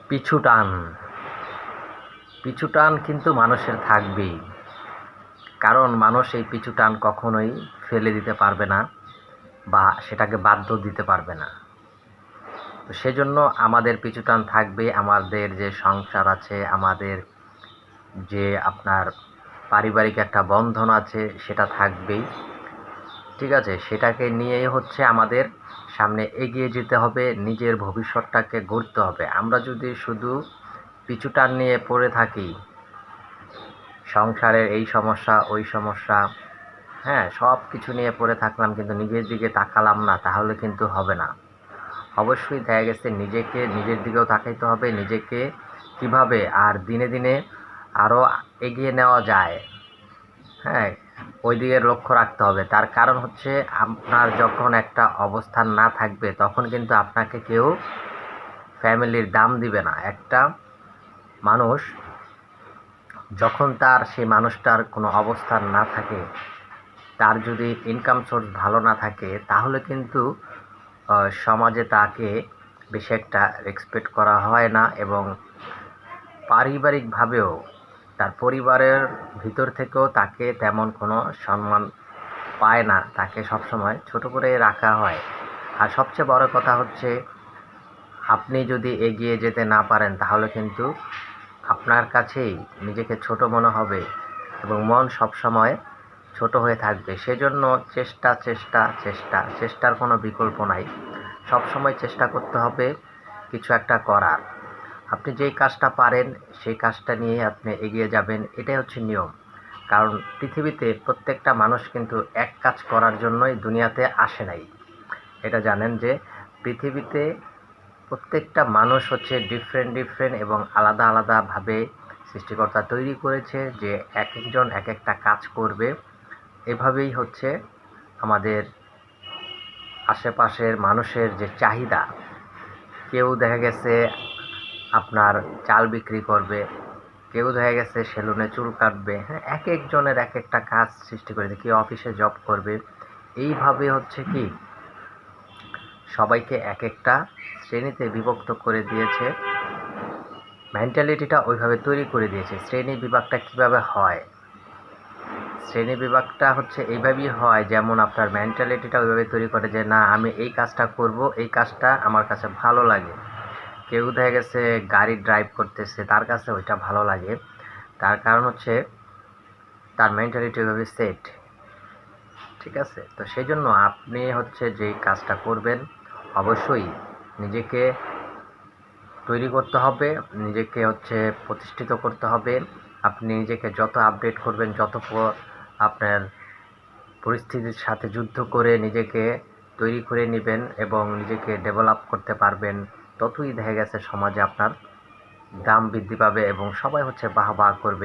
পিছু টান পিছু টান কিন্তু মানুষের থাকবেই। কারণ মানুষ এই পিছু টান কখনোই ফেলে দিতে পারবে না বা সেটাকে বাধ্য দিতে পারবে না। তো সেজন্য আমাদের পিছু টান থাকবে। আমাদের যে সংসার আছে, আমাদের যে আপনার পারিবারিক একটা বন্ধন আছে, সেটা থাকবেই। ঠিক আছে, সেটাকে নিয়েই হচ্ছে আমাদের সামনে এগিয়ে যেতে হবে, নিজের ভবিষ্যৎটাকে গড়তে হবে। আমরা যদি শুধু পিছু টান নিয়ে পড়ে থাকি, সংসারের এই সমস্যা ওই সমস্যা, হ্যাঁ, সব কিছু নিয়ে পড়ে থাকলাম কিন্তু নিজের দিকে তাকালাম না, তাহলে কিন্তু হবে না। অবশ্যই দেখা গেছে নিজের দিকেও তাকাইতে হবে, নিজেকে কিভাবে আর দিনে দিনে আরও এগিয়ে নেওয়া যায়, হ্যাঁ, ওই দিকে লক্ষ্য রাখতে হবে। তার কারণ হচ্ছে আপনার যখন একটা অবস্থান না থাকবে তখন কিন্তু আপনাকে কেউ ফ্যামিলির দাম দিবে না। একটা মানুষ যখন সেই মানুষটার কোনো অবস্থান না থাকে, তার যদি ইনকাম সোর্স ভালো না থাকে, তাহলে কিন্তু সমাজে তাকে বেশি একটা রেসপেক্ট করা হয় না এবং পারিবারিকভাবেও তার পরিবারের ভিতর থেকেও তাকে তেমন কোনো সম্মান পায় না। তাকে সবসময় ছোট করে রাখা হয়। আর সবচেয়ে বড় কথা হচ্ছে, আপনি যদি এগিয়ে যেতে না পারেন তাহলে কিন্তু আপনার কাছেই নিজেকে ছোট মনে হবে এবং মন সবসময় ছোট হয়ে থাকবে। সেজন্য চেষ্টার কোনো বিকল্প নাই। সবসময় চেষ্টা করতে হবে কিছু একটা করার। আপনি যেই কাজটা পারেন সেই কাজটা নিয়ে আপনি এগিয়ে যাবেন, এটাই হচ্ছে নিয়ম। কারণ পৃথিবীতে প্রত্যেকটা মানুষ কিন্তু এক কাজ করার জন্যই দুনিয়াতে আসে নাই। এটা জানেন যে পৃথিবীতে প্রত্যেকটা মানুষ হচ্ছে ডিফারেন্ট এবং আলাদাভাবে সৃষ্টিকর্তা তৈরি করেছে, যে এক একজন এক একটা কাজ করবে। এভাবেই হচ্ছে আমাদের আশেপাশের মানুষের যে চাহিদা, কেউ দেখা গেছে আপনার চাল বিক্রি করবে, কেউ দেখা গেছে সেলুনে চুল কাটবে, হ্যাঁ, এক একজনের এক একটা কাজ সৃষ্টি করেছে, কেউ অফিসে জব করবে। এইভাবে হচ্ছে কি সবাইকে এক একটা শ্রেণীতে বিভক্ত করে দিয়েছে, মেন্টালিটিটা ওইভাবে তৈরি করে দিয়েছে। শ্রেণী বিভাগটা কীভাবে হয়? শ্রেণী বিভাগটা হচ্ছে এইভাবেই হয়, যেমন আপনার মেন্টালিটিটা ওইভাবে তৈরি করে যে না, আমি এই কাজটা করব, এই কাজটা আমার কাছে ভালো লাগে। কেউ দেখা গেছে গাড়ি ড্রাইভ করতেছে, তার কাছে ওইটা ভালো লাগে। তার কারণ হচ্ছে তার মেন্টালিটি ওইভাবে সেট। ঠিক আছে, তো সেই জন্য আপনি হচ্ছে যেই কাজটা করবেন অবশ্যই নিজেকে তৈরি করতে হবে, নিজেকে হচ্ছে প্রতিষ্ঠিত করতে হবে। আপনি নিজেকে যত আপডেট করবেন, আপনার পরিস্থিতির সাথে যুদ্ধ করে নিজেকে তৈরি করে নেবেন এবং নিজেকে ডেভেলপ করতে পারবেন, ততই দেখা গেছে সমাজে আপনার দাম বৃদ্ধি পাবে এবং সবাই হচ্ছে বাহবা করবে।